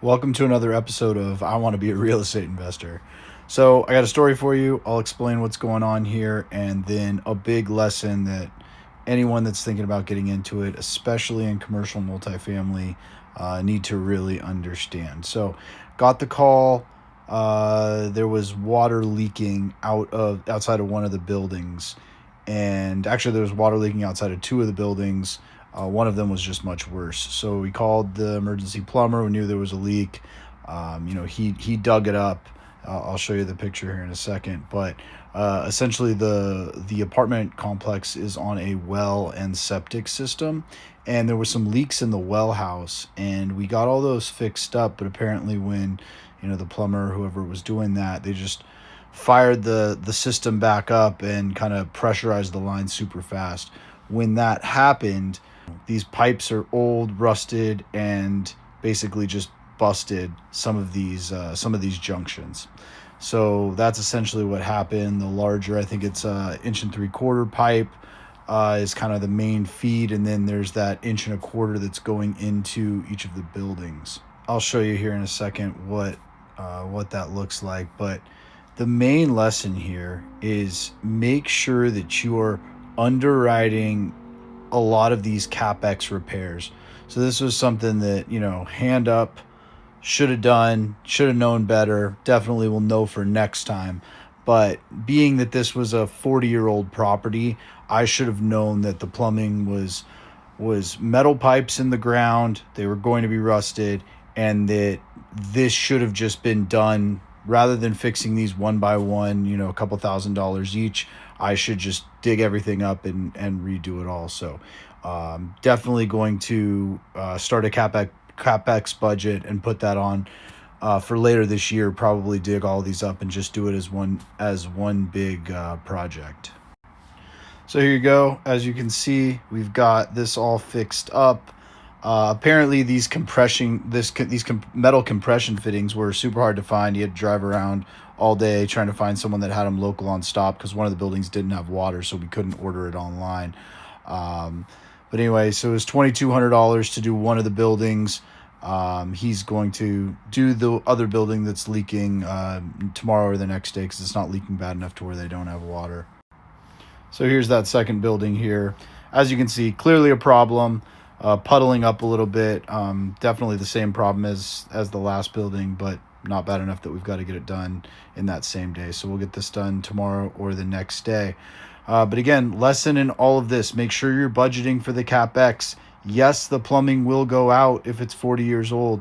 Welcome to another episode of I Want to Be a Real Estate Investor. So, I got a story for you. I'll explain what's going on here and then a big lesson that anyone that's thinking about getting into it, especially in commercial multifamily, need to really understand. So, got the call. There was water leaking outside of one of the buildings, and actually there was water leaking outside of two of the buildings. One of them was just much worse. So we called the emergency plumber. We knew there was a leak. He dug it up. I'll show you the picture here in a second. But essentially, the apartment complex is on a well and septic system, and there were some leaks in the well house, and we got all those fixed up. But apparently, when the plumber, whoever was doing that, they just fired the system back up and kind of pressurized the line super fast. When that happened, these pipes are old, rusted, and basically just busted some of these junctions. So that's essentially what happened. The larger, I think it's inch and 3/4 pipe, is kind of the main feed, and then there's that inch and a quarter that's going into each of the buildings. I'll show you here in a second what that looks like, but the main lesson here is make sure that you are underwriting a lot of these CapEx repairs. So this was something that, hand up, should have done, should have known better, definitely will know for next time. But being that this was a 40-year-old property, I should have known that the plumbing was metal pipes in the ground, they were going to be rusted, and that this should have just been done rather than fixing these one by one, a couple $1,000s each. I should just dig everything up and redo it all. So definitely going to start a CapEx budget and put that on for later this year. Probably dig all these up and just do it as one big project. So here you go. As you can see, we've got this all fixed up. Apparently, these metal compression fittings were super hard to find. You had to drive around all day trying to find someone that had them local on stop because one of the buildings didn't have water, so we couldn't order it online. But anyway, so it was $2,200 to do one of the buildings. He's going to do the other building that's leaking tomorrow or the next day because it's not leaking bad enough to where they don't have water. So here's that second building here. As you can see, clearly a problem. Puddling up a little bit. Definitely the same problem as the last building, but not bad enough that we've got to get it done in that same day. So we'll get this done tomorrow or the next day. But again, lesson in all of this, make sure you're budgeting for the CapEx. Yes, the plumbing will go out if it's 40 years old.